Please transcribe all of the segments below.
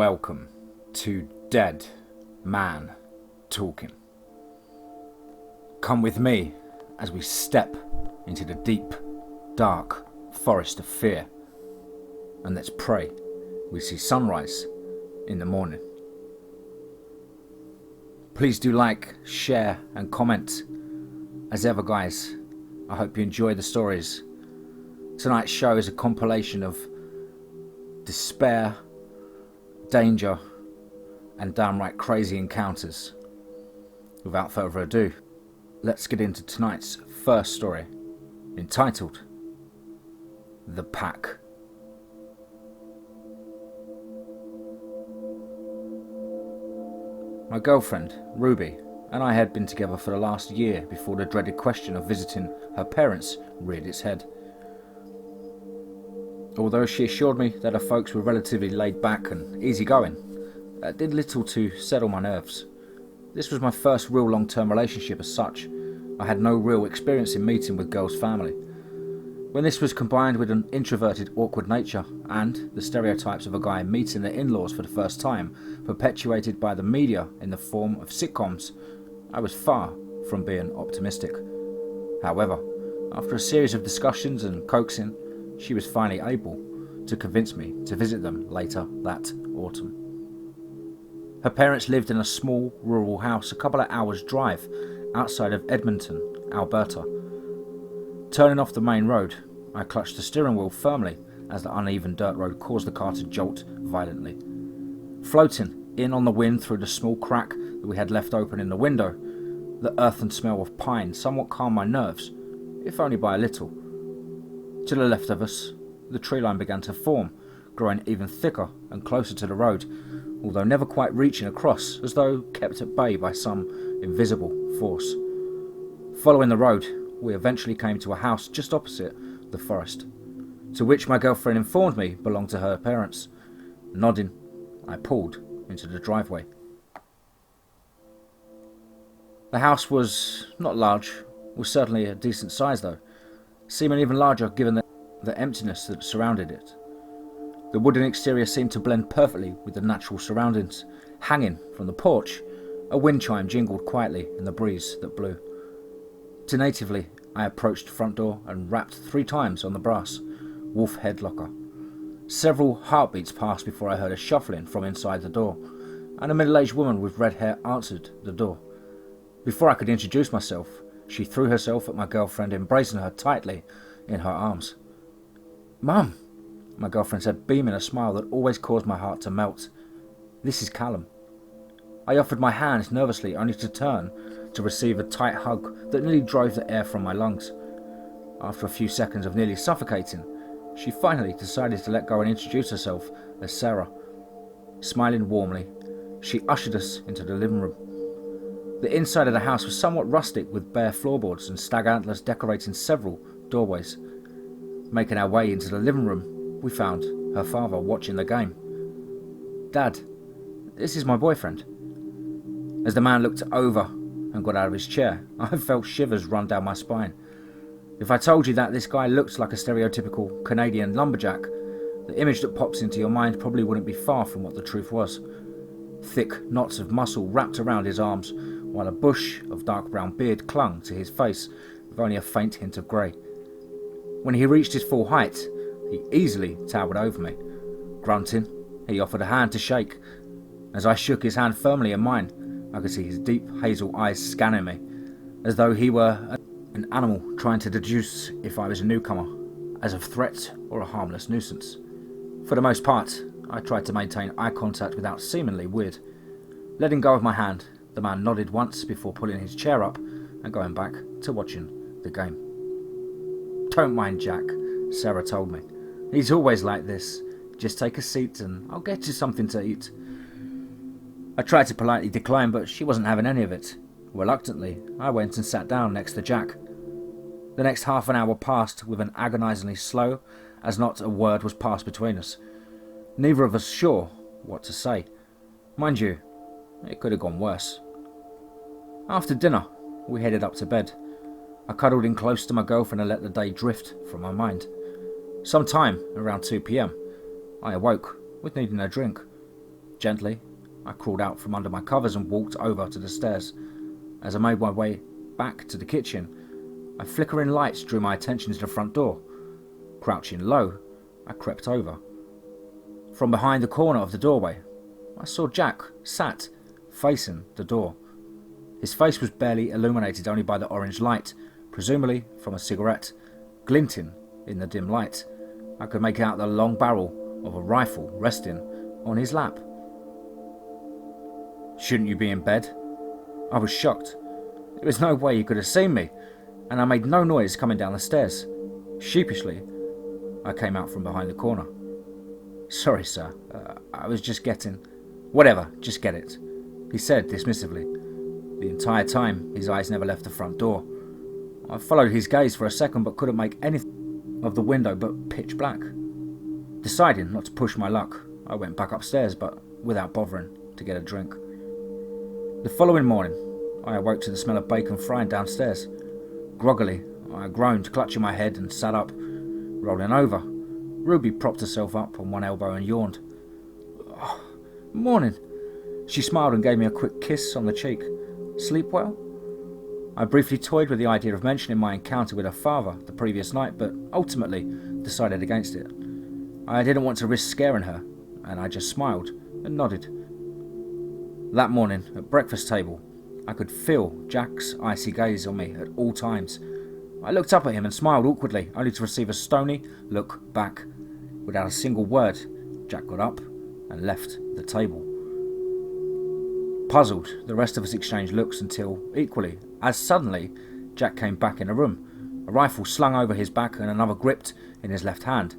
Welcome to Dead Man Talking. Come with me as we step into the deep, dark forest of fear, and let's pray we see sunrise in the morning. Please do like, share and comment. As ever guys, I hope you enjoy the stories. Tonight's show is a compilation of despair, danger and downright crazy encounters. Without further ado, let's get into tonight's first story, entitled The Pack. My girlfriend, Ruby, and I had been together for the last year before the dreaded question of visiting her parents reared its head. Although she assured me that her folks were relatively laid back and easygoing, that did little to settle my nerves. This was my first real long-term relationship as such. I had no real experience in meeting with girls' family. When this was combined with an introverted, awkward nature and the stereotypes of a guy meeting their in-laws for the first time, perpetuated by the media in the form of sitcoms, I was far from being optimistic. However, after a series of discussions and coaxing, she was finally able to convince me to visit them later that autumn. Her parents lived in a small rural house a couple of hours' drive outside of Edmonton, Alberta. Turning off the main road, I clutched the steering wheel firmly as the uneven dirt road caused the car to jolt violently. Floating in on the wind through the small crack that we had left open in the window, the earthen smell of pine somewhat calmed my nerves, if only by a little. To the left of us, the tree line began to form, growing even thicker and closer to the road, although never quite reaching across, as though kept at bay by some invisible force. Following the road, we eventually came to a house just opposite the forest, to which my girlfriend informed me belonged to her parents. Nodding, I pulled into the driveway. The house was not large, was certainly a decent size though, seeming even larger given the emptiness that surrounded it. The wooden exterior seemed to blend perfectly with the natural surroundings. Hanging from the porch, a wind chime jingled quietly in the breeze that blew. Tentatively, I approached the front door and rapped 3 times on the brass wolf head locker. Several heartbeats passed before I heard a shuffling from inside the door, and a middle-aged woman with red hair answered the door. Before I could introduce myself, she threw herself at my girlfriend, embracing her tightly in her arms. "Mum," my girlfriend said, beaming a smile that always caused my heart to melt. "This is Callum." I offered my hand nervously, only to turn to receive a tight hug that nearly drove the air from my lungs. After a few seconds of nearly suffocating, she finally decided to let go and introduce herself as Sarah. Smiling warmly, she ushered us into the living room. The inside of the house was somewhat rustic, with bare floorboards and stag antlers decorating several doorways. Making our way into the living room, we found her father watching the game. "Dad, this is my boyfriend." As the man looked over and got out of his chair, I felt shivers run down my spine. If I told you that this guy looked like a stereotypical Canadian lumberjack, the image that pops into your mind probably wouldn't be far from what the truth was. Thick knots of muscle wrapped around his arms, while a bush of dark brown beard clung to his face with only a faint hint of grey. When he reached his full height, he easily towered over me. Grunting, he offered a hand to shake. As I shook his hand firmly in mine, I could see his deep hazel eyes scanning me, as though he were an animal trying to deduce if I was a newcomer, as a threat or a harmless nuisance. For the most part, I tried to maintain eye contact without seemingly weird. Letting go of my hand, the man nodded once before pulling his chair up and going back to watching the game. "Don't mind Jack," Sarah told me. "He's always like this. Just take a seat and I'll get you something to eat." I tried to politely decline, but she wasn't having any of it. Reluctantly, I went and sat down next to Jack. The next half an hour passed with an agonizingly slow, as not a word was passed between us. Neither of us sure what to say. Mind you, it could have gone worse. After dinner, we headed up to bed. I cuddled in close to my girlfriend and let the day drift from my mind. Sometime around 2 p.m, I awoke with needing a drink. Gently, I crawled out from under my covers and walked over to the stairs. As I made my way back to the kitchen, a flickering light drew my attention to the front door. Crouching low, I crept over. From behind the corner of the doorway, I saw Jack sat, facing the door. His face was barely illuminated only by the orange light, presumably from a cigarette, glinting in the dim light. I could make out the long barrel of a rifle resting on his lap. "Shouldn't you be in bed?" I was shocked. There was no way he could have seen me, and I made no noise coming down the stairs. Sheepishly, I came out from behind the corner. "Sorry, sir. I was just getting—" "Whatever, just get it," he said dismissively. The entire time, his eyes never left the front door. I followed his gaze for a second but couldn't make anything of the window but pitch black. Deciding not to push my luck, I went back upstairs, but without bothering to get a drink. The following morning, I awoke to the smell of bacon frying downstairs. Groggily, I groaned, clutching my head, and sat up. Rolling over, Ruby propped herself up on one elbow and yawned. "Oh, morning." She smiled and gave me a quick kiss on the cheek. "Sleep well?" I briefly toyed with the idea of mentioning my encounter with her father the previous night, but ultimately decided against it. I didn't want to risk scaring her, and I just smiled and nodded. That morning, at breakfast table, I could feel Jack's icy gaze on me at all times. I looked up at him and smiled awkwardly, only to receive a stony look back. Without a single word, Jack got up and left the table. Puzzled, the rest of us exchanged looks until, equally, as suddenly, Jack came back in the room, a rifle slung over his back and another gripped in his left hand.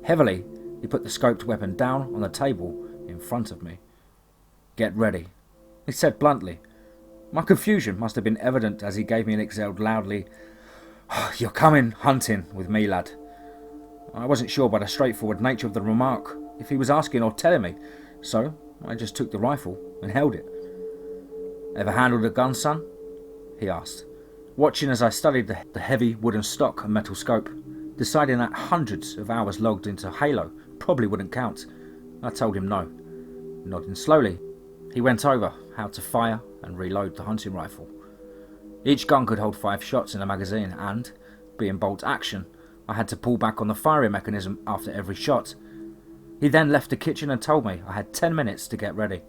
Heavily, he put the scoped weapon down on the table in front of me. "Get ready," he said bluntly. My confusion must have been evident as he gave me and exhaled loudly, "You're coming hunting with me, lad." I wasn't sure by the straightforward nature of the remark if he was asking or telling me, so I just took the rifle and held it. "Ever handled a gun, son?" he asked, watching as I studied the heavy wooden stock and metal scope, deciding that hundreds of hours logged into Halo probably wouldn't count. I told him no. Nodding slowly, he went over how to fire and reload the hunting rifle. Each gun could hold 5 shots in a magazine and, being bolt action, I had to pull back on the firing mechanism after every shot. He then left the kitchen and told me I had 10 minutes to get ready.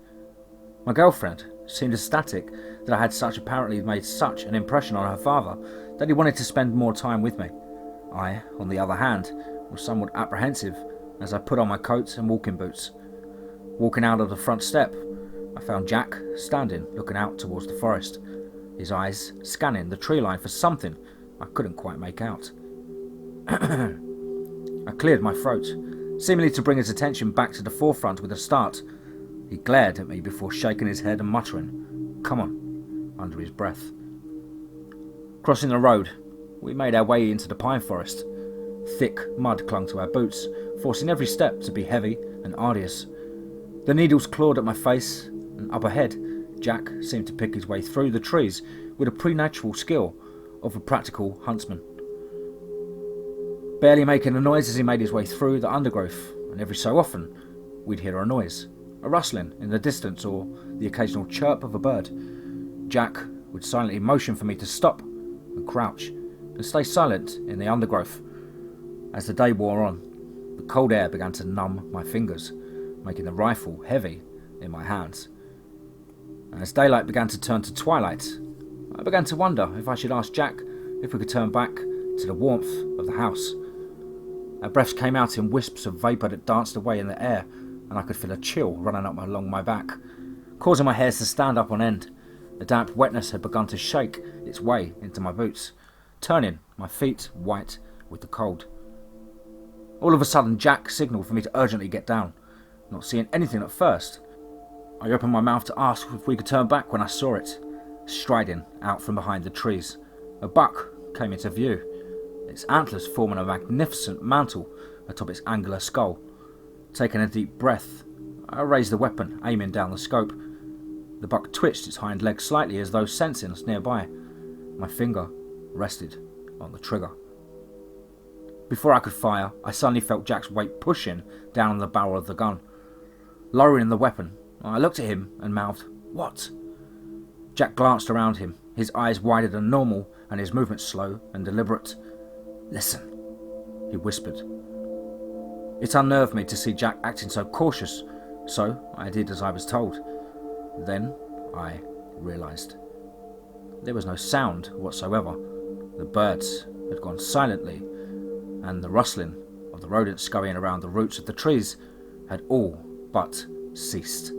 My girlfriend seemed ecstatic that I had apparently made such an impression on her father that he wanted to spend more time with me. I, on the other hand, was somewhat apprehensive as I put on my coat and walking boots. Walking out of the front step, I found Jack standing looking out towards the forest, his eyes scanning the tree line for something I couldn't quite make out. I cleared my throat, seemingly to bring his attention back to the forefront with a start. He glared at me before shaking his head and muttering, "Come on," under his breath. Crossing the road, we made our way into the pine forest. Thick mud clung to our boots, forcing every step to be heavy and arduous. The needles clawed at my face, and up ahead, Jack seemed to pick his way through the trees with the preternatural skill of a practical huntsman. Barely making a noise as he made his way through the undergrowth, and every so often, we'd hear a noise, a rustling in the distance or the occasional chirp of a bird. Jack would silently motion for me to stop and crouch and stay silent in the undergrowth. As the day wore on, the cold air began to numb my fingers, making the rifle heavy in my hands. And as daylight began to turn to twilight, I began to wonder if I should ask Jack if we could turn back to the warmth of the house. Our breaths came out in wisps of vapour that danced away in the air, and I could feel a chill running up along my back, causing my hairs to stand up on end. The damp wetness had begun to shake its way into my boots, turning my feet white with the cold. All of a sudden, Jack signalled for me to urgently get down. Not seeing anything at first, I opened my mouth to ask if we could turn back when I saw it, striding out from behind the trees. A buck came into view, its antlers forming a magnificent mantle atop its angular skull. Taking a deep breath, I raised the weapon, aiming down the scope. The buck twitched its hind leg slightly as though sensing us nearby. My finger rested on the trigger. Before I could fire, I suddenly felt Jack's weight pushing down on the barrel of the gun. Lowering the weapon, I looked at him and mouthed, "What?" Jack glanced around him, his eyes wider than normal and his movements slow and deliberate. "Listen," he whispered. It unnerved me to see Jack acting so cautious, so I did as I was told. Then I realised. There was no sound whatsoever. The birds had gone silently, and the rustling of the rodents scurrying around the roots of the trees had all but ceased.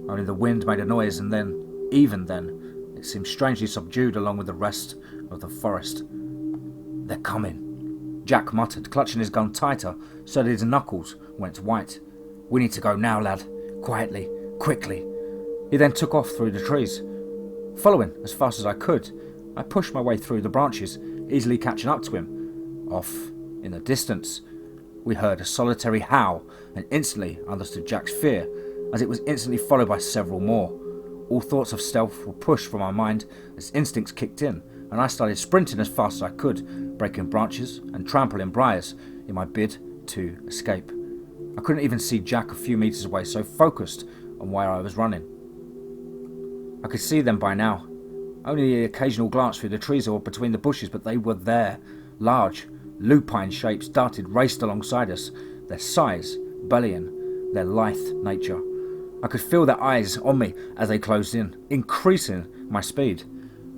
Only the wind made a noise, and then, even then, it seemed strangely subdued along with the rest of the forest. "They're coming," Jack muttered, clutching his gun tighter so that his knuckles went white. "We need to go now, lad. Quietly, quickly." He then took off through the trees. Following as fast as I could, I pushed my way through the branches, easily catching up to him. Off in the distance, we heard a solitary howl and instantly understood Jack's fear, as it was instantly followed by several more. All thoughts of stealth were pushed from my mind as instincts kicked in, and I started sprinting as fast as I could, breaking branches and trampling briars in my bid to escape. I couldn't even see Jack a few meters away, so focused on where I was running. I could see them by now. Only the occasional glance through the trees or between the bushes, but they were there. Large, lupine shapes raced alongside us, their size bullying their lithe nature. I could feel their eyes on me as they closed in, increasing my speed.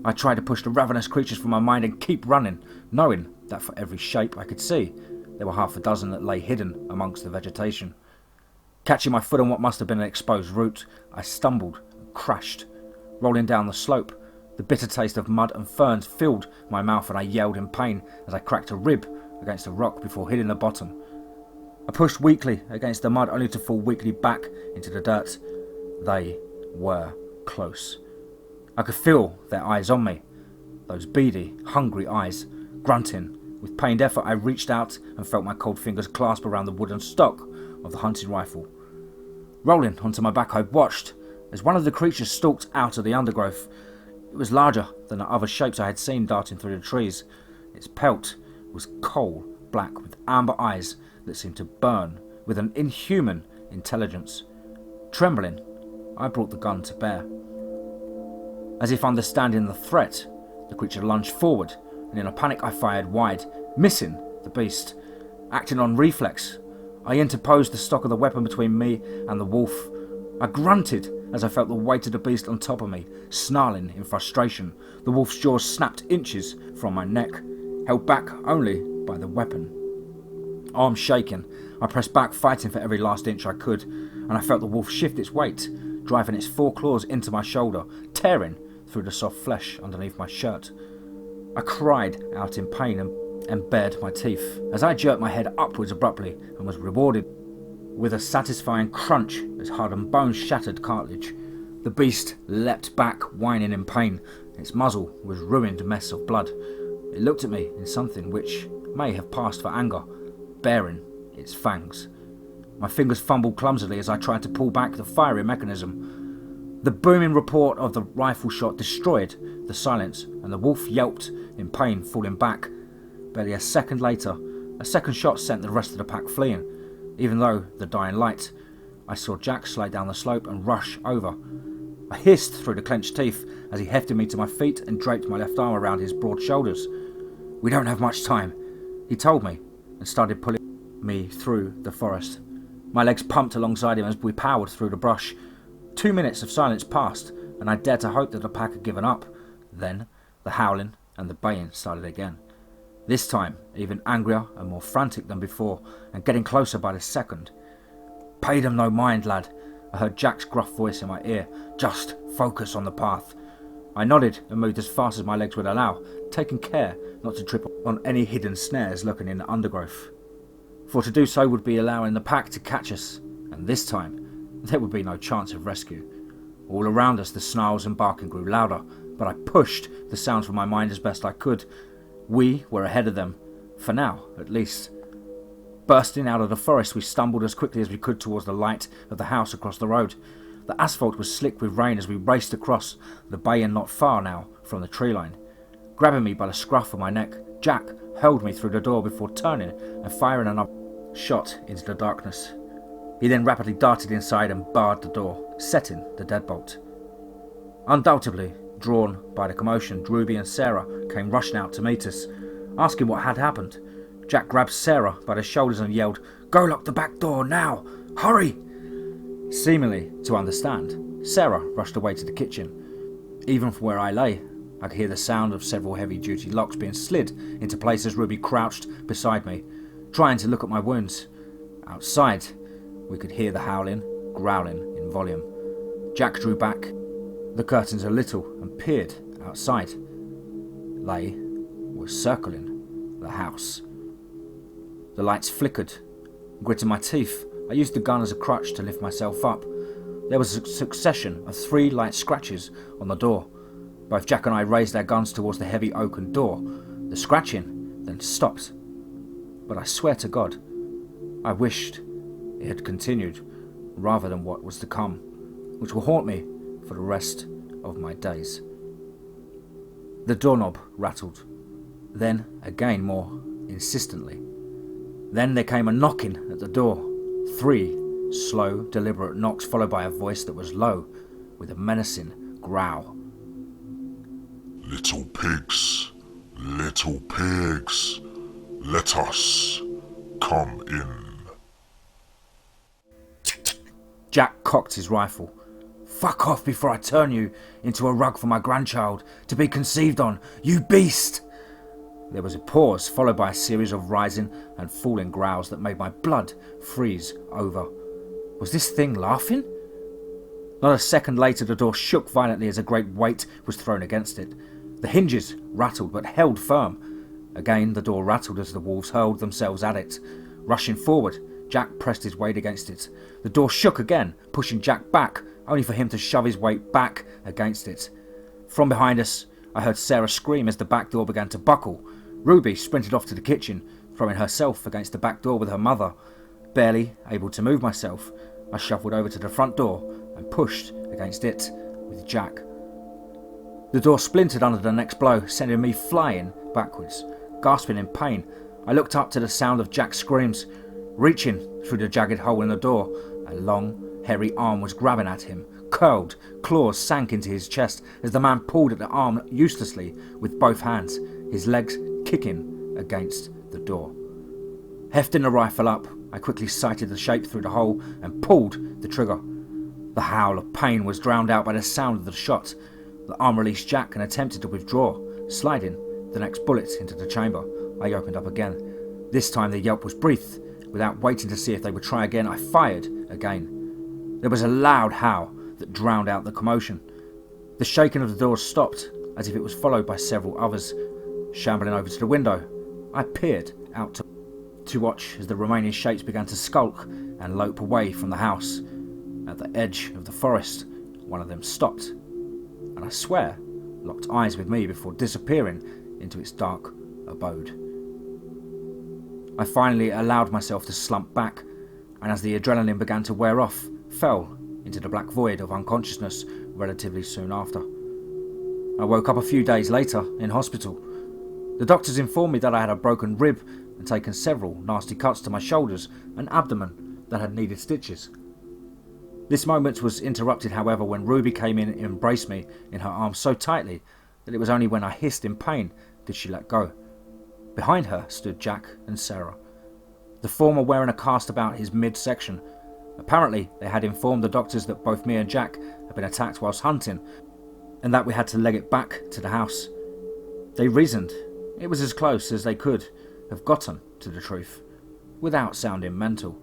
I tried to push the ravenous creatures from my mind and keep running, knowing that for every shape I could see, there were half a dozen that lay hidden amongst the vegetation. Catching my foot on what must have been an exposed root, I stumbled and crashed. Rolling down the slope, the bitter taste of mud and ferns filled my mouth, and I yelled in pain as I cracked a rib against a rock before hitting the bottom. I pushed weakly against the mud, only to fall weakly back into the dirt. They were close. I could feel their eyes on me, those beady, hungry eyes. Grunting, with pained effort I reached out and felt my cold fingers clasp around the wooden stock of the hunting rifle. Rolling onto my back, I watched as one of the creatures stalked out of the undergrowth. It was larger than the other shapes I had seen darting through the trees. Its pelt was coal black with amber eyes that seemed to burn with an inhuman intelligence. Trembling, I brought the gun to bear. As if understanding the threat, the creature lunged forward, and in a panic I fired wide, missing the beast. Acting on reflex, I interposed the stock of the weapon between me and the wolf. I grunted as I felt the weight of the beast on top of me, snarling in frustration. The wolf's jaws snapped inches from my neck, held back only by the weapon. Arms shaking, I pressed back, fighting for every last inch I could, and I felt the wolf shift its weight, driving its foreclaws into my shoulder, tearing through the soft flesh underneath my shirt. I cried out in pain and bared my teeth as I jerked my head upwards abruptly and was rewarded with a satisfying crunch as hardened bones shattered cartilage. The beast leapt back, whining in pain. Its muzzle was a ruined mess of blood. It looked at me in something which may have passed for anger, baring its fangs. My fingers fumbled clumsily as I tried to pull back the firing mechanism. The booming report of the rifle shot destroyed the silence, and the wolf yelped in pain, falling back. Barely a second later, a second shot sent the rest of the pack fleeing. Even though the dying light, I saw Jack slide down the slope and rush over. I hissed through the clenched teeth as he hefted me to my feet and draped my left arm around his broad shoulders. "We don't have much time," he told me, and started pulling me through the forest. My legs pumped alongside him as we powered through the brush. 2 minutes of silence passed, and I dared to hope that the pack had given up. Then the howling and the baying started again. This time, even angrier and more frantic than before, and getting closer by the second. "Pay them no mind, lad," I heard Jack's gruff voice in my ear. "Just focus on the path." I nodded and moved as fast as my legs would allow, taking care not to trip on any hidden snares lurking in the undergrowth. For to do so would be allowing the pack to catch us, and this time there would be no chance of rescue. All around us the snarls and barking grew louder, but I pushed the sounds from my mind as best I could. We were ahead of them, for now at least. Bursting out of the forest, we stumbled as quickly as we could towards the light of the house across the road. The asphalt was slick with rain as we raced across the bay, and not far now from the tree line. Grabbing me by the scruff of my neck, Jack held me through the door before turning and firing another shot into the darkness. He then rapidly darted inside and barred the door, setting the deadbolt. Undoubtedly drawn by the commotion, Ruby and Sarah came rushing out to meet us, asking what had happened. Jack grabbed Sarah by the shoulders and yelled, "Go lock the back door now! Hurry!" Seemingly to understand, Sarah rushed away to the kitchen. Even from where I lay, I could hear the sound of several heavy-duty locks being slid into place as Ruby crouched beside me, trying to look at my wounds. Outside, we could hear the howling, growling in volume. Jack drew back the curtains a little and peered outside. They were circling the house. The lights flickered. Gritting my teeth, I used the gun as a crutch to lift myself up. There was a succession of 3 light scratches on the door. Both Jack and I raised our guns towards the heavy oaken door. The scratching then stopped. But I swear to God, I wished it had continued rather than what was to come, which will haunt me for the rest of my days. The doorknob rattled, then again more insistently. Then there came a knocking at the door. 3 slow, deliberate knocks followed by a voice that was low, with a menacing growl. Little pigs, let us come in. Jack cocked his rifle. "Fuck off before I turn you into a rug for my grandchild to be conceived on, you beast!" There was a pause, followed by a series of rising and falling growls that made my blood freeze over. Was this thing laughing? Not a second later, the door shook violently as a great weight was thrown against it. The hinges rattled but held firm. Again, the door rattled as the wolves hurled themselves at it. Rushing forward, Jack pressed his weight against it. The door shook again, pushing Jack back, only for him to shove his weight back against it. From behind us, I heard Sarah scream as the back door began to buckle. Ruby sprinted off to the kitchen, throwing herself against the back door with her mother. Barely able to move myself, I shuffled over to the front door and pushed against it with Jack. The door splintered under the next blow, sending me flying backwards. Gasping in pain, I looked up to the sound of Jack's screams. Reaching through the jagged hole in the door, a long, hairy arm was grabbing at him. Curled claws sank into his chest as the man pulled at the arm uselessly with both hands, his legs kicking against the door. Hefting the rifle up, I quickly sighted the shape through the hole and pulled the trigger. The howl of pain was drowned out by the sound of the shot. The arm released Jack and attempted to withdraw, sliding the next bullet into the chamber. I opened up again. This time the yelp was brief. Without waiting to see if they would try again, I fired again. There was a loud howl that drowned out the commotion. The shaking of the doors stopped, as if it was followed by several others. Shambling over to the window, I peered out to watch as the remaining shapes began to skulk and lope away from the house. At the edge of the forest, one of them stopped, and I swear locked eyes with me before disappearing into its dark abode. I finally allowed myself to slump back, and as the adrenaline began to wear off, fell into the black void of unconsciousness relatively soon after. I woke up a few days later in hospital. The doctors informed me that I had a broken rib and taken several nasty cuts to my shoulders and abdomen that had needed stitches. This moment was interrupted, however, when Ruby came in and embraced me in her arms so tightly that it was only when I hissed in pain did she let go. Behind her stood Jack and Sarah, the former wearing a cast about his midsection. Apparently, they had informed the doctors that both me and Jack had been attacked whilst hunting, and that we had to leg it back to the house. They reasoned it was as close as they could have gotten to the truth, without sounding mental.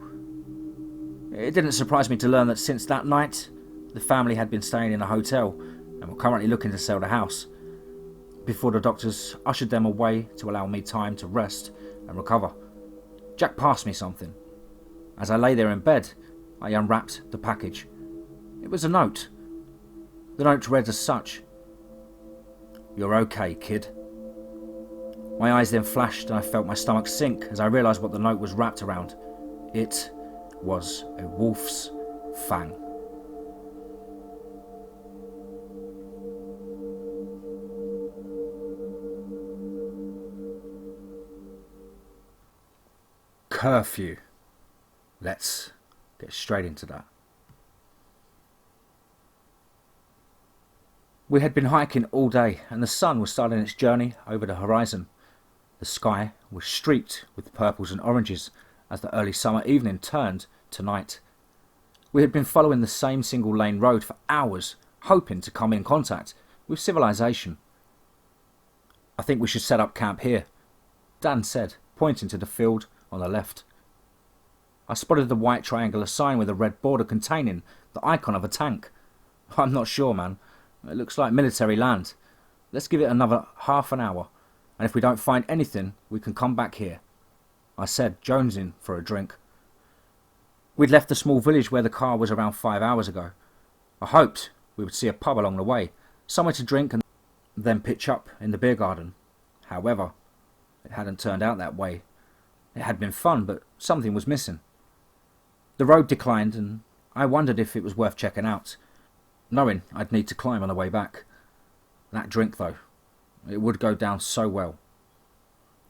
It didn't surprise me to learn that since that night, the family had been staying in a hotel and were currently looking to sell the house, before the doctors ushered them away to allow me time to rest and recover. Jack passed me something. As I lay there in bed, I unwrapped the package. It was a note. The note read as such: "You're okay, kid." My eyes then flashed and I felt my stomach sink as I realised what the note was wrapped around. It was a wolf's fang. Curfew. Let's get straight into that. We had been hiking all day, and the sun was starting its journey over the horizon. The sky was streaked with purples and oranges as the early summer evening turned to night. We had been following the same single lane road for hours, hoping to come in contact with civilization. "I think we should set up camp here," Dan said, pointing to the field on the left. I spotted the white triangular sign with a red border containing the icon of a tank. "I'm not sure, man. It looks like military land. Let's give it another half an hour, and if we don't find anything, we can come back here," I said, jonesing for a drink. We'd left the small village where the car was around 5 hours ago. I hoped we would see a pub along the way, somewhere to drink and then pitch up in the beer garden. However, it hadn't turned out that way. It had been fun, but something was missing. The road declined, and I wondered if it was worth checking out, knowing I'd need to climb on the way back. That drink, though, it would go down so well.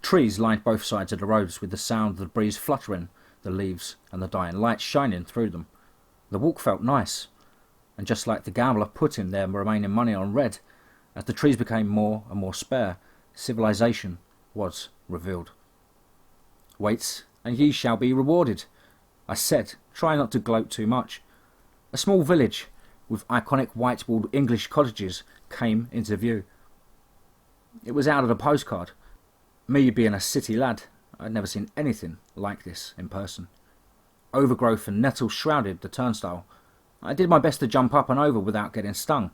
Trees lined both sides of the roads with the sound of the breeze fluttering the leaves and the dying light shining through them. The walk felt nice, and just like the gambler putting their remaining money on red, as the trees became more and more spare, civilization was revealed. "Wait, and ye shall be rewarded," I said, trying not to gloat too much. A small village with iconic white-walled English cottages came into view. It was out of the postcard. Me being a city lad, I'd never seen anything like this in person. Overgrowth and nettles shrouded the turnstile. I did my best to jump up and over without getting stung.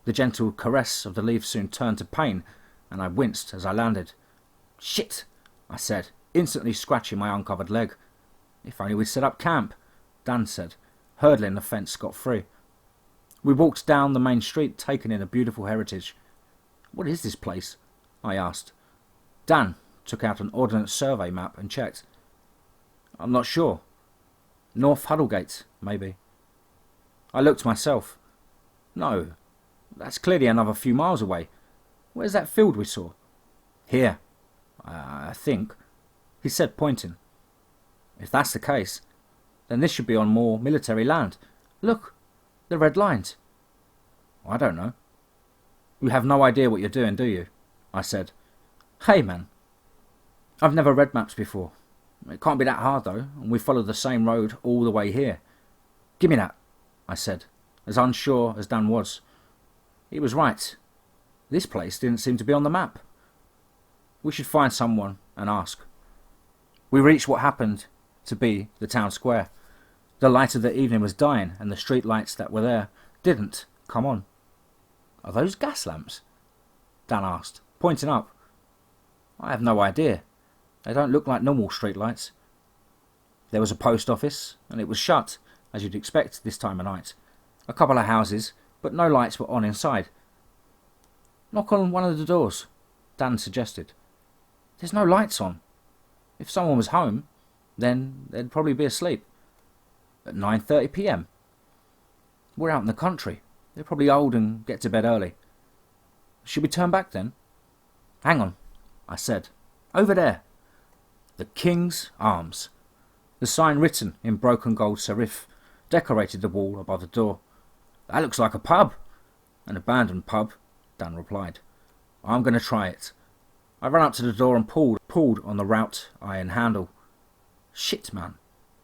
The gentle caress of the leaves soon turned to pain, and I winced as I landed. "Shit," I said, instantly scratching my uncovered leg. "If only we'd set up camp," Dan said, hurdling the fence scot-free. We walked down the main street, taking in a beautiful heritage. "What is this place?" I asked. Dan took out an Ordnance Survey map and checked. "I'm not sure. North Huddlegate, maybe." I looked myself. "No, that's clearly another few miles away. Where's that field we saw?" "Here, I think," he said, pointing. "If that's the case, then this should be on more military land. Look, the red lines." "I don't know." "You have no idea what you're doing, do you?" I said. "Hey, man. I've never read maps before. It can't be that hard, though, and we followed the same road all the way here." "Give me that," I said, as unsure as Dan was. He was right. This place didn't seem to be on the map. We should find someone and ask. We reached what happened to be the town square. The light of the evening was dying, and the street lights that were there didn't come on. "Are those gas lamps?" Dan asked, pointing up. "I have no idea. They don't look like normal street lights." There was a post office, and it was shut, as you'd expect this time of night. A couple of houses, but no lights were on inside. "Knock on one of the doors," Dan suggested. "There's no lights on. If someone was home, then they'd probably be asleep." "At 9:30 p.m. We're out in the country. They're probably old and get to bed early." "Should we turn back then?" "Hang on," I said. "Over there. The King's Arms." The sign written in broken gold serif decorated the wall above the door. "That looks like a pub." "An abandoned pub," Dan replied. "I'm going to try it." I ran up to the door and pulled on the wrought iron handle. "Shit, man.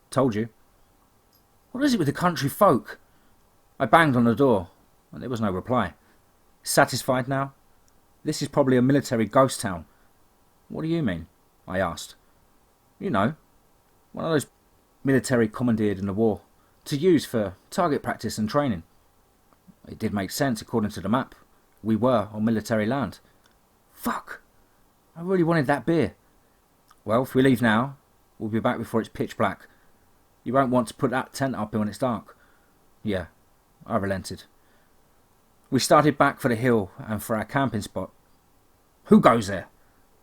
Told you." "What is it with the country folk?" I banged on the door, and there was no reply. "Satisfied now? This is probably a military ghost town." "What do you mean?" I asked. "You know, one of those military commandeered in the war, to use for target practice and training." It did make sense according to the map. We were on military land. Fuck! I really wanted that beer. "Well, if we leave now, we'll be back before it's pitch black. You won't want to put that tent up when it's dark." "Yeah," I relented. We started back for the hill and for our camping spot. "Who goes there?"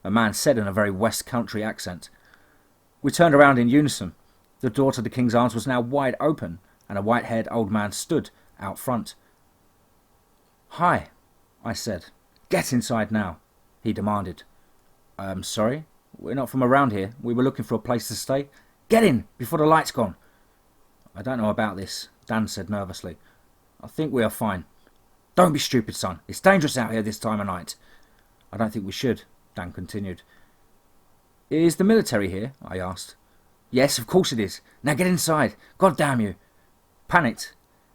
a man said in a very West Country accent. We turned around in unison. The door to the King's Arms was now wide open, and a white-haired old man stood out front. "Hi," I said. "Get inside now," he demanded. Sorry, we're not from around here. We were looking for a place to stay." "Get in, before the light's gone." I don't know about this, Dan said nervously. I think we are fine. Don't be stupid, son. It's dangerous out here this time of night. I don't think we should, Dan continued. Is the military here? I asked. Yes, of course it is. Now get inside. God damn you. Panicked,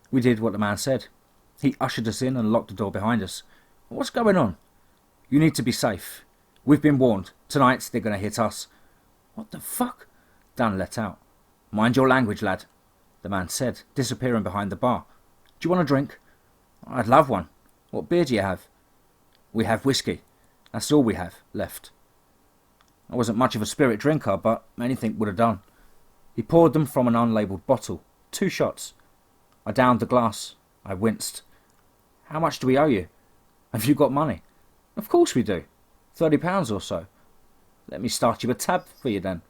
we did what the man said. He ushered us in and locked the door behind us. What's going on? You need to be safe. We've been warned. Tonight they're going to hit us. What the fuck? Dan let out. Mind your language, lad, the man said, disappearing behind the bar. Do you want a drink? I'd love one. What beer do you have? We have whiskey. That's all we have left. I wasn't much of a spirit drinker, but anything would have done. He poured them from an unlabelled bottle. 2 shots. I downed the glass. I winced. How much do we owe you? Have you got money? Of course we do. £30 or so. Let me start you a tab for you then,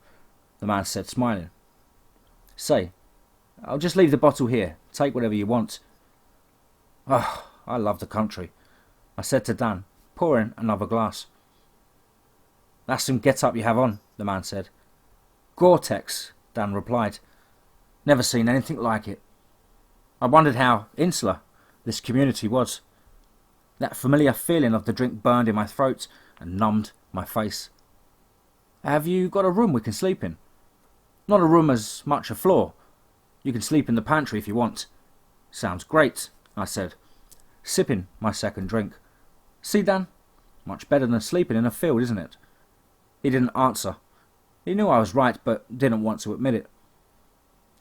the man said, smiling. Say, I'll just leave the bottle here. Take whatever you want. Oh, I love the country, I said to Dan, pouring another glass. That's some get-up you have on, the man said. Gore-Tex, Dan replied. Never seen anything like it. I wondered how insular this community was. That familiar feeling of the drink burned in my throat and numbed my face. Have you got a room we can sleep in? Not a room as much a floor. You can sleep in the pantry if you want. Sounds great, I said, sipping my second drink. See, Dan? Much better than sleeping in a field, isn't it? He didn't answer. He knew I was right, but didn't want to admit it.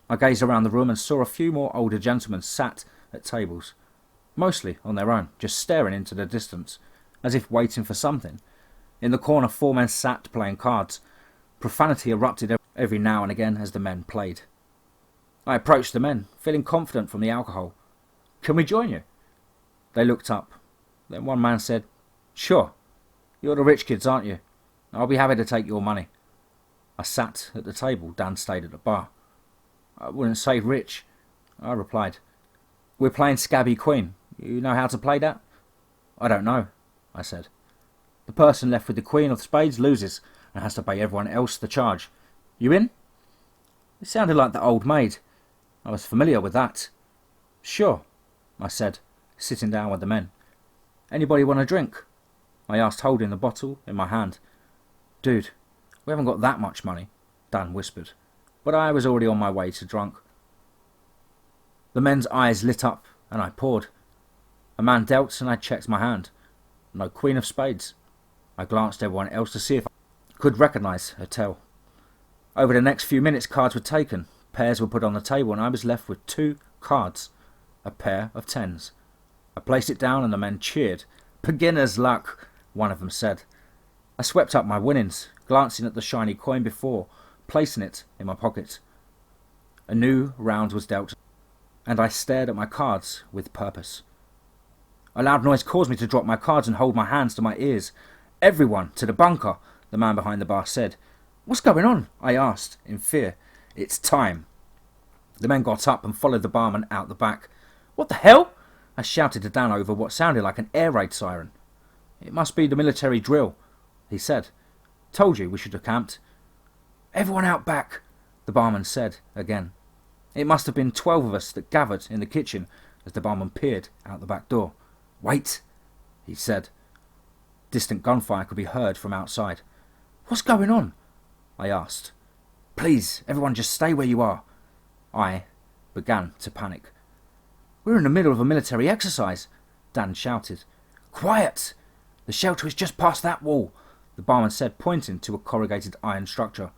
I gazed around the room and saw a few more older gentlemen sat at tables, mostly on their own, just staring into the distance, as if waiting for something. In the corner 4 men sat playing cards. Profanity erupted every now and again as the men played. I approached the men, feeling confident from the alcohol. Can we join you? They looked up. Then one man said, Sure. You're the rich kids, aren't you? I'll be happy to take your money. I sat at the table. Dan stayed at the bar. I wouldn't say rich, I replied. We're playing Scabby Queen. You know how to play that? I don't know, I said. The person left with the Queen of Spades loses and has to pay everyone else the charge. You in? It sounded like the old maid. I was familiar with that. Sure, I said, sitting down with the men. Anybody want a drink? I asked, holding the bottle in my hand. Dude, we haven't got that much money, Dan whispered, but I was already on my way to drunk. The men's eyes lit up and I poured. A man dealt and I checked my hand. No Queen of Spades. I glanced at everyone else to see if I could recognise her tell. Over the next few minutes cards were taken, pairs were put on the table and I was left with 2 cards, a pair of 10s. I placed it down and the men cheered. Beginner's luck, one of them said. I swept up my winnings, glancing at the shiny coin before placing it in my pocket. A new round was dealt, and I stared at my cards with purpose. A loud noise caused me to drop my cards and hold my hands to my ears. Everyone to the bunker, the man behind the bar said. What's going on? I asked, in fear. It's time. The men got up and followed the barman out the back. What the hell? I shouted to Dan over what sounded like an air raid siren. It must be the military drill, he said. Told you we should have camped. Everyone out back, the barman said again. It must have been 12 of us that gathered in the kitchen as the barman peered out the back door. Wait, he said. Distant gunfire could be heard from outside. What's going on? I asked. Please, everyone just stay where you are. I began to panic. We're in the middle of a military exercise, Dan shouted. Quiet! The shelter is just past that wall, the barman said, pointing to a corrugated iron structure.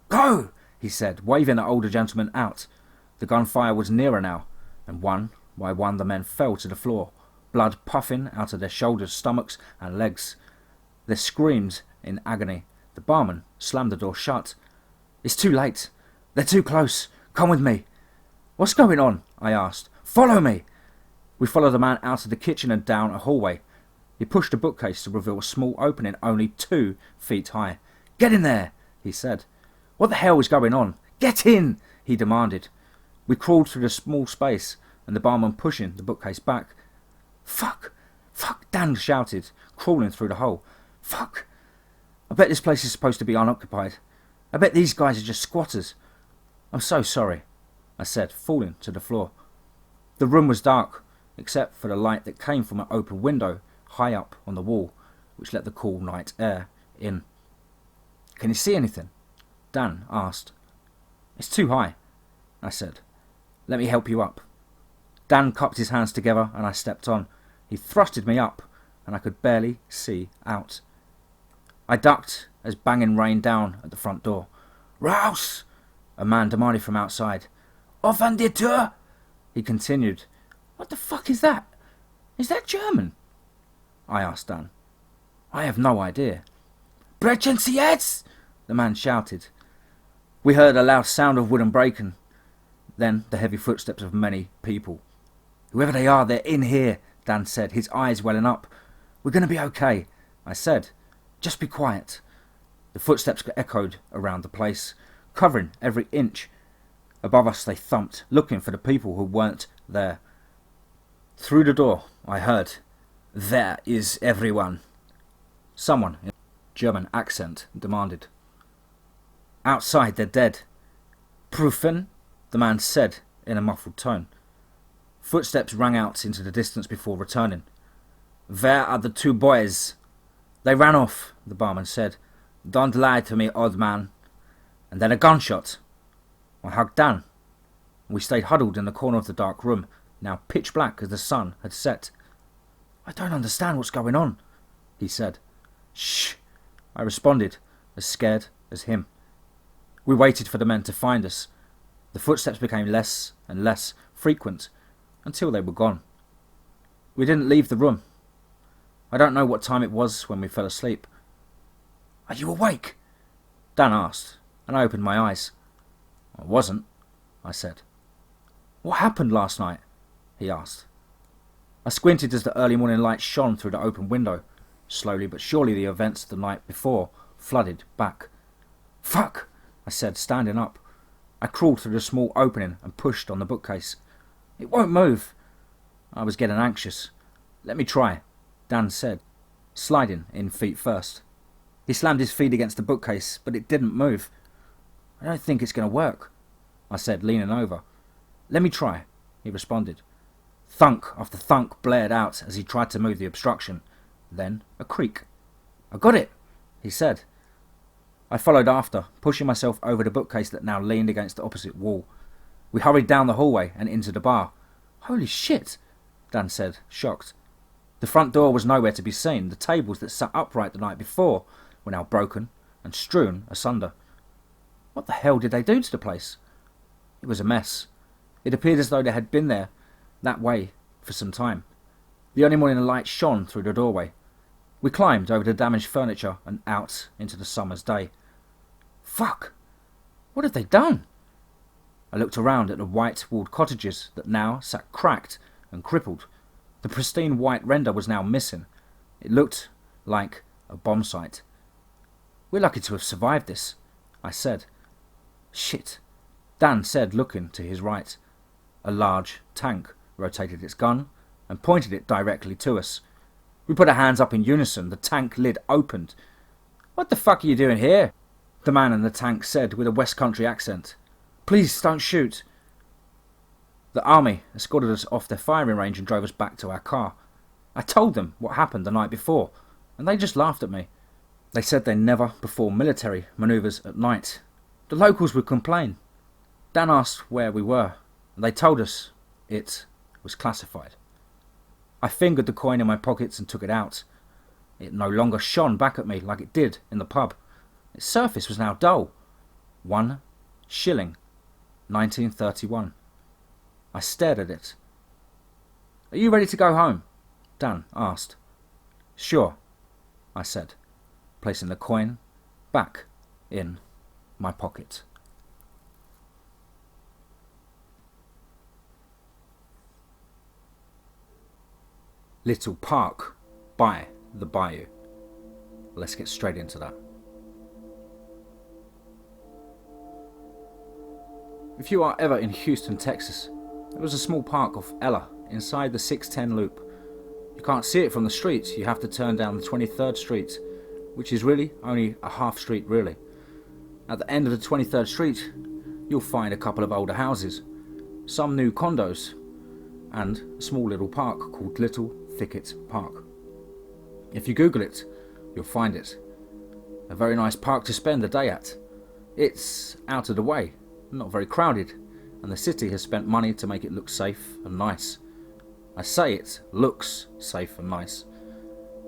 Go! He said, waving the older gentleman out. The gunfire was nearer now, and one by one the men fell to the floor, blood puffing out of their shoulders, stomachs and legs. They screamed in agony. The barman slammed the door shut. It's too late. They're too close. Come with me. What's going on? I asked. Follow me. We followed the man out of the kitchen and down a hallway. He pushed a bookcase to reveal a small opening only 2 feet high. Get in there, he said. What the hell is going on? Get in, he demanded. We crawled through the small space and the barman pushing the bookcase back. Fuck! Fuck! Dan shouted, crawling through the hole. Fuck! I bet this place is supposed to be unoccupied. I bet these guys are just squatters. I'm so sorry. I said, falling to the floor. The room was dark, except for the light that came from an open window high up on the wall, which let the cool night air in. "Can you see anything?" Dan asked. "It's too high," I said. "Let me help you up." Dan cupped his hands together and I stepped on. He thrusted me up and I could barely see out. I ducked as banging rained down at the front door. "Raus!" a man demanded from outside. "Offen die Tür!" he continued. "What the fuck is that? Is that German?" I asked Dan. "I have no idea." "Brechen Sie jetzt!" the man shouted. We heard a loud sound of wooden breaking, then the heavy footsteps of many people. "Whoever they are, they're in here," Dan said, his eyes welling up. "We're going to be okay," I said. "Just be quiet." The footsteps echoed around the place, covering every inch. Above us they thumped, looking for the people who weren't there. Through the door I heard, "Where is everyone?" Someone in a German accent demanded. "Outside, they're dead." "Prüfen?" the man said in a muffled tone. Footsteps rang out into the distance before returning. "Where are the two boys?" "They ran off," the barman said. "Don't lie to me, old man." And then a gunshot. I hugged Dan. We stayed huddled in the corner of the dark room, now pitch black as the sun had set. "I don't understand what's going on," he said. "Shh," I responded, as scared as him. We waited for the men to find us. The footsteps became less and less frequent until they were gone. We didn't leave the room. I don't know what time it was when we fell asleep. "Are you awake?" Dan asked, and I opened my eyes. "I wasn't," I said. "What happened last night?" he asked. I squinted as the early morning light shone through the open window. Slowly but surely the events of the night before flooded back. "Fuck!" I said, standing up. I crawled through the small opening and pushed on the bookcase. "It won't move." I was getting anxious. "Let me try," Dan said, sliding in feet first. He slammed his feet against the bookcase, but it didn't move. "I don't think it's going to work," I said, leaning over. "Let me try," he responded. Thunk after thunk blared out as he tried to move the obstruction. Then a creak. "I got it," he said. I followed after, pushing myself over the bookcase that now leaned against the opposite wall. We hurried down the hallway and into the bar. "Holy shit," Dan said, shocked. The front door was nowhere to be seen. The tables that sat upright the night before were now broken and strewn asunder. What the hell did they do to the place? It was a mess. It appeared as though they had been there that way for some time. The early morning light shone through the doorway. We climbed over the damaged furniture and out into the summer's day. Fuck! What had they done? I looked around at the white-walled cottages that now sat cracked and crippled. The pristine white render was now missing. It looked like a bomb site. "We're lucky to have survived this," I said. "Shit," Dan said, looking to his right. A large tank rotated its gun and pointed it directly to us. We put our hands up in unison. The tank lid opened. "What the fuck are you doing here?" the man in the tank said with a West Country accent. "Please don't shoot." The army escorted us off their firing range and drove us back to our car. I told them what happened the night before, and they just laughed at me. They said they never performed military manoeuvres at night. The locals would complain. Dan asked where we were, and they told us it was classified. I fingered the coin in my pockets and took it out. It no longer shone back at me like it did in the pub. Its surface was now dull. 1 shilling, 1931. I stared at it. "Are you ready to go home?" Dan asked. "Sure," I said, placing the coin back in my pocket. Little Park by the Bayou. Let's get straight into that. If you are ever in Houston, Texas, there was a small park off Ella inside the 610 loop. You can't see it from the street. You have to turn down the 23rd Street, which is really only a half street really. At the end of the 23rd Street, you'll find a couple of older houses. some new condos, and a small little park called Little Thicket Park. If you Google it, you'll find it. A very nice park to spend the day at. It's out of the way, not very crowded, and the city has spent money to make it look safe and nice. I say it looks safe and nice.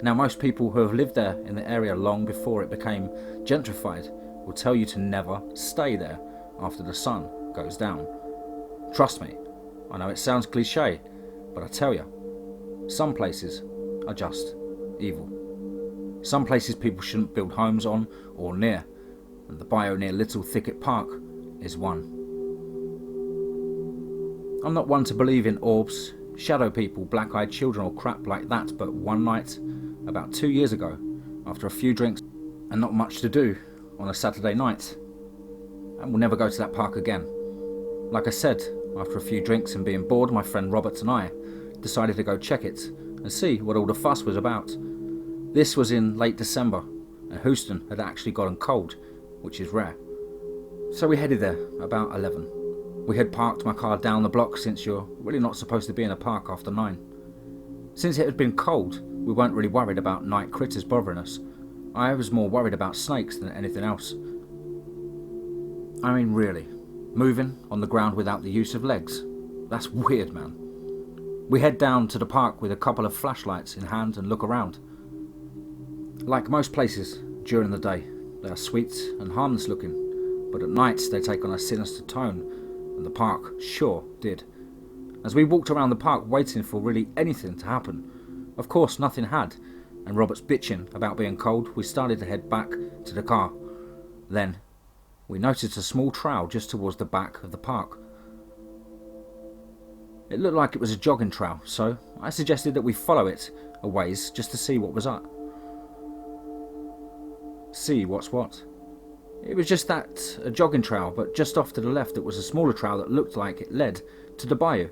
Now, most people who have lived there in the area long before it became gentrified will tell you to never stay there after the sun goes down. Trust me, I know it sounds cliche, but I tell you, some places are just evil. Some places people shouldn't build homes on or near, and the Bayou near Little Thicket Park is one. I'm not one to believe in orbs, shadow people, black-eyed children or crap like that, but one night, about 2 years ago, after a few drinks and not much to do on a Saturday night, and we'll never go to that park again. Like I said, after a few drinks and being bored, my friend Robert and I decided to go check it and see what all the fuss was about. This was in late December, and Houston had actually gotten cold, which is rare. So we headed there about 11. We had parked my car down the block, since you're really not supposed to be in a park after 9. Since it had been cold, we weren't really worried about night critters bothering us. I was more worried about snakes than anything else. I mean, really, moving on the ground without the use of legs? That's weird, man. We head down to the park with a couple of flashlights in hand and look around. Like most places, during the day, they are sweet and harmless looking, but at night they take on a sinister tone, and the park sure did. As we walked around the park waiting for really anything to happen, of course nothing had, and Robert's bitching about being cold, we started to head back to the car. Then, we noticed a small trail just towards the back of the park. It looked like it was a jogging trail, so I suggested that we follow it a ways just to see what was up. See what's what. It was just that, a jogging trail, but just off to the left it was a smaller trail that looked like it led to the bayou.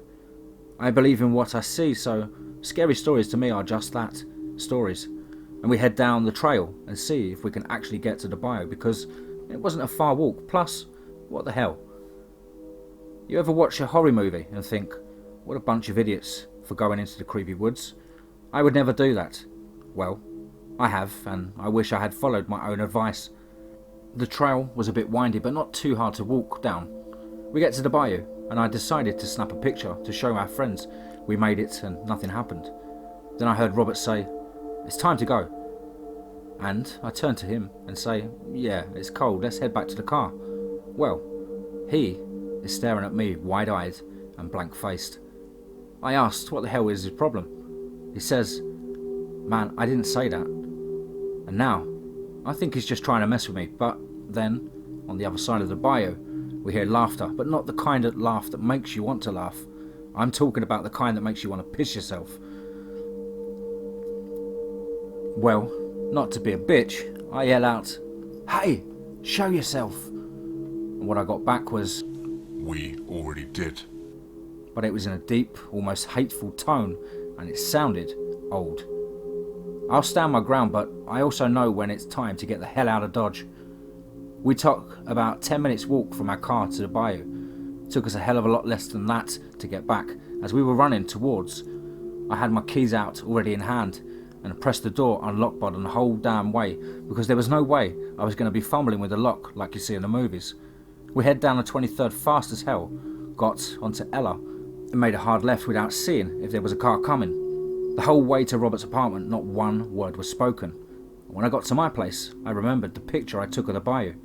I believe in what I see, so scary stories to me are just that, stories. And we head down the trail and see if we can actually get to the bayou, because it wasn't a far walk, plus, what the hell? You ever watch a horror movie and think, what a bunch of idiots for going into the creepy woods? I would never do that. Well, I have, and I wish I had followed my own advice. The trail was a bit windy, but not too hard to walk down. We get to the bayou, and I decided to snap a picture to show our friends we made it and nothing happened. Then I heard Robert say, "It's time to go." And I turned to him and say, "Yeah, it's cold, let's head back to the car." Well, he is staring at me wide-eyed and blank-faced. I asked what the hell is his problem. He says, "Man, I didn't say that." And now, I think he's just trying to mess with me, but then, on the other side of the bayou, we hear laughter, but not the kind of laugh that makes you want to laugh. I'm talking about the kind that makes you want to piss yourself. Well, not to be a bitch, I yell out, "Hey, show yourself!" And what I got back was, "We already did." But it was in a deep, almost hateful tone, and it sounded old. I'll stand my ground, but I also know when it's time to get the hell out of Dodge. We took about 10 minutes walk from our car to the bayou. It took us a hell of a lot less than that to get back. As we were running towards, I had my keys out already in hand and pressed the door unlock button the whole damn way, because there was no way I was going to be fumbling with the lock like you see in the movies. We head down the 23rd fast as hell, got onto Ella, and made a hard left without seeing if there was a car coming. The whole way to Robert's apartment, not one word was spoken. When I got to my place, I remembered the picture I took of the bayou.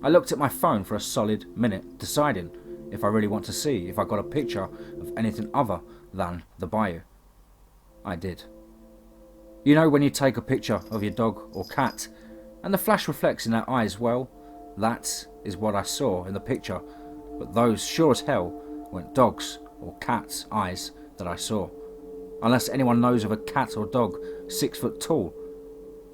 I looked at my phone for a solid minute, deciding if I really want to see if I got a picture of anything other than the bayou. I did. You know when you take a picture of your dog or cat, and the flash reflects in their eyes? Well, that is what I saw in the picture, but those sure as hell weren't dogs or cats' eyes that I saw. Unless anyone knows of a cat or dog 6 foot tall.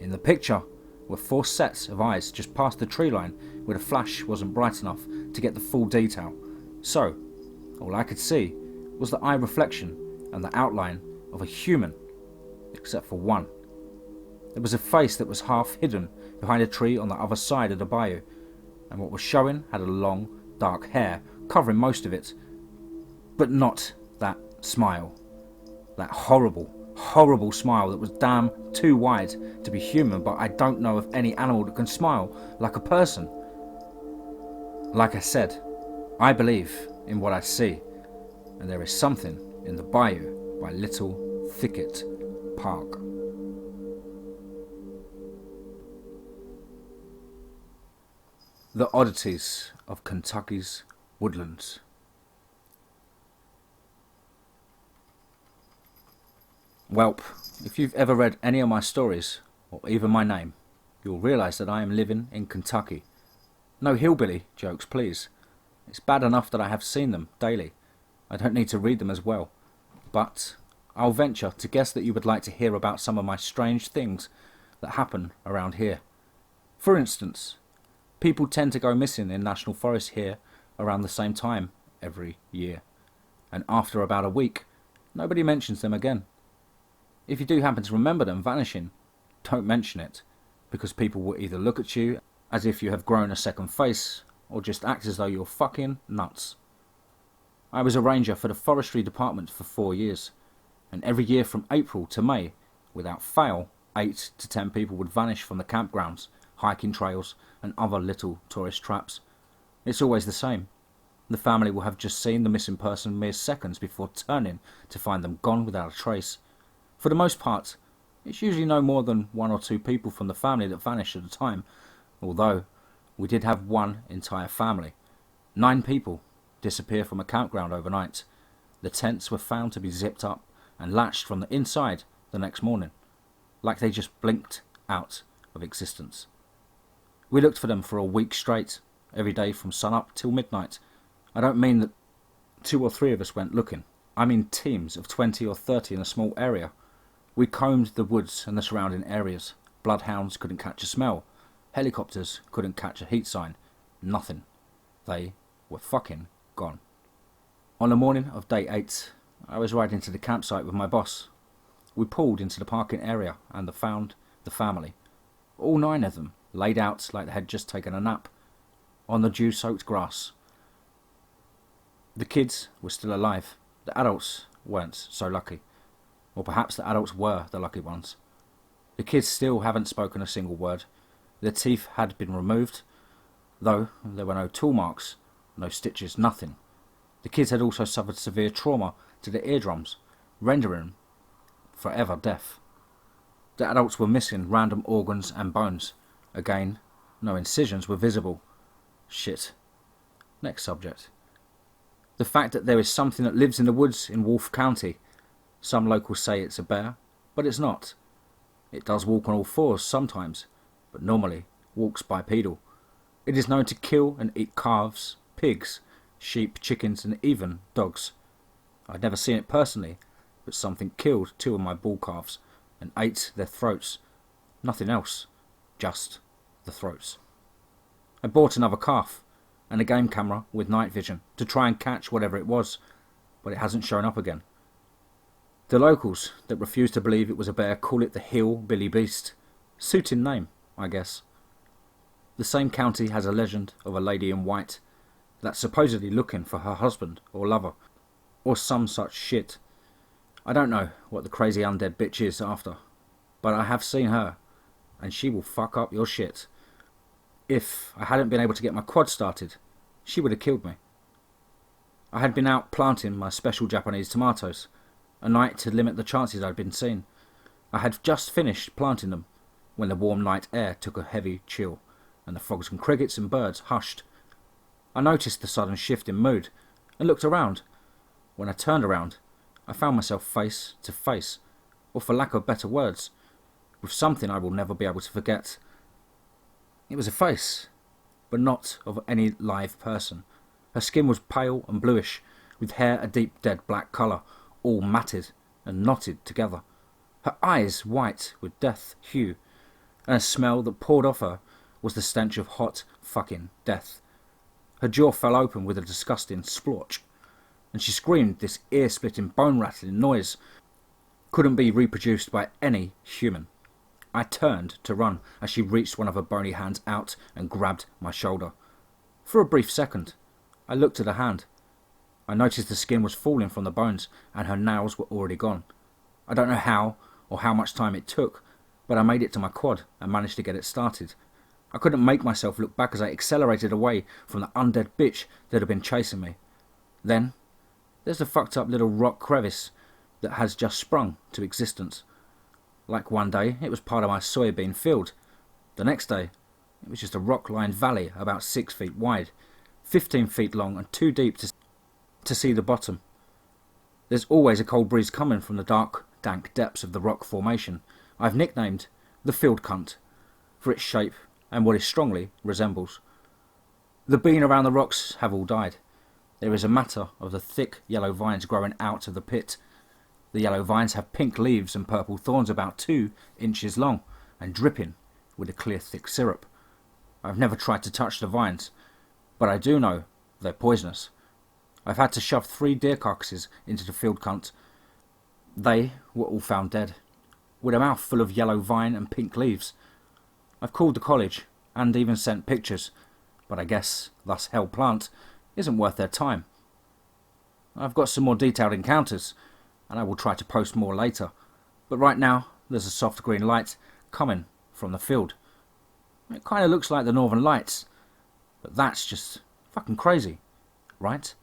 In the picture were 4 sets of eyes just past the tree line where the flash wasn't bright enough to get the full detail. So, all I could see was the eye reflection and the outline of a human, except for one. There was a face that was half hidden behind a tree on the other side of the bayou, and what was showing had a long, dark hair covering most of it. But not that smile. That horrible, horrible smile that was damn too wide to be human, but I don't know of any animal that can smile like a person. Like I said, I believe in what I see, and there is something in the bayou by Little Thicket Park. The Oddities of Kentucky's Woodlands. Welp, if you've ever read any of my stories, or even my name, you'll realise that I am living in Kentucky. No hillbilly jokes, please. It's bad enough that I have seen them daily. I don't need to read them as well. But I'll venture to guess that you would like to hear about some of my strange things that happen around here. For instance, people tend to go missing in national forests here around the same time every year. And after about a week, nobody mentions them again. If you do happen to remember them vanishing, don't mention it, because people will either look at you as if you have grown a second face, or just act as though you're fucking nuts. I was a ranger for the forestry department for 4 years, and every year from April to May, without fail, 8 to 10 people would vanish from the campgrounds, hiking trails, and other little tourist traps. It's always the same. The family will have just seen the missing person mere seconds before turning to find them gone without a trace. For the most part, it's usually no more than 1 or 2 people from the family that vanish at a time, although we did have one entire family. 9 people disappear from a campground overnight. The tents were found to be zipped up and latched from the inside the next morning, like they just blinked out of existence. We looked for them for a week straight, every day from sunup till midnight. I don't mean that 2 or 3 of us went looking. I mean teams of 20 or 30 in a small area. We combed the woods and the surrounding areas. Bloodhounds couldn't catch a smell. Helicopters couldn't catch a heat sign. Nothing. They were fucking gone. On the morning of day 8, I was riding to the campsite with my boss. We pulled into the parking area and found the family. All 9 of them laid out like they had just taken a nap, on the dew-soaked grass. The kids were still alive. The adults weren't so lucky. Or perhaps the adults were the lucky ones. The kids still haven't spoken a single word. Their teeth had been removed, though there were no tool marks, no stitches, nothing. The kids had also suffered severe trauma to their eardrums, rendering them forever deaf. The adults were missing random organs and bones. Again, no incisions were visible. Shit. Next subject. The fact that there is something that lives in the woods in Wolfe County. Some locals say it's a bear, but it's not. It does walk on all 4s sometimes, but normally walks bipedal. It is known to kill and eat calves, pigs, sheep, chickens, and even dogs. I'd never seen it personally, but something killed 2 of my bull calves and ate their throats. Nothing else, just the throats. I bought another calf and a game camera with night vision to try and catch whatever it was, but it hasn't shown up again. The locals that refuse to believe it was a bear call it the Hillbilly Beast. Suiting name, I guess. The same county has a legend of a lady in white that's supposedly looking for her husband or lover, or some such shit. I don't know what the crazy undead bitch is after, but I have seen her, and she will fuck up your shit. If I hadn't been able to get my quad started, she would have killed me. I had been out planting my special Japanese tomatoes, a night to limit the chances I'd been seen. I had just finished planting them when the warm night air took a heavy chill, and the frogs and crickets and birds hushed. I noticed the sudden shift in mood, and looked around. When I turned around, I found myself face to face, or for lack of better words, with something I will never be able to forget. It was a face, but not of any live person. Her skin was pale and bluish, with hair a deep dead black colour, all matted and knotted together. Her eyes white with death hue, and a smell that poured off her was the stench of hot fucking death. Her jaw fell open with a disgusting splotch, and she screamed this ear-splitting, bone-rattling noise. Couldn't be reproduced by any human. I turned to run as she reached one of her bony hands out and grabbed my shoulder. For a brief second, I looked at her hand. I noticed the skin was falling from the bones and her nails were already gone. I don't know how or how much time it took, but I made it to my quad and managed to get it started. I couldn't make myself look back as I accelerated away from the undead bitch that had been chasing me. Then, there's the fucked up little rock crevice that has just sprung to existence. Like one day, it was part of my soybean field. The next day, it was just a rock-lined valley about 6 feet wide, 15 feet long and too deep to see the bottom. There's always a cold breeze coming from the dark, dank depths of the rock formation I've nicknamed the Field Cunt for its shape and what it strongly resembles. The bean around the rocks have all died. There is a matter of the thick yellow vines growing out of the pit. The yellow vines have pink leaves and purple thorns about 2 inches long and dripping with a clear thick syrup. I've never tried to touch the vines, but I do know they're poisonous. I've had to shove 3 deer carcasses into the Field Cunt. They were all found dead, with a mouth full of yellow vine and pink leaves. I've called the college and even sent pictures, but I guess thus hell plant isn't worth their time. I've got some more detailed encounters, and I will try to post more later, but right now there's a soft green light coming from the field. It kind of looks like the Northern Lights, but that's just fucking crazy, right?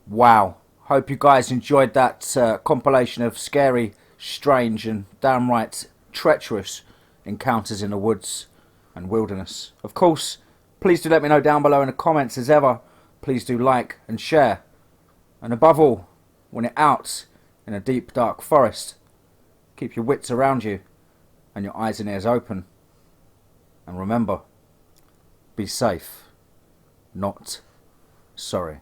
Wow, hope you guys enjoyed that compilation of scary, strange and downright treacherous encounters in the woods and wilderness. Of course, please do let me know down below in the comments as ever. Please do like and share. And above all, when you're out in a deep dark forest, keep your wits around you and your eyes and ears open. And remember, be safe, not sorry.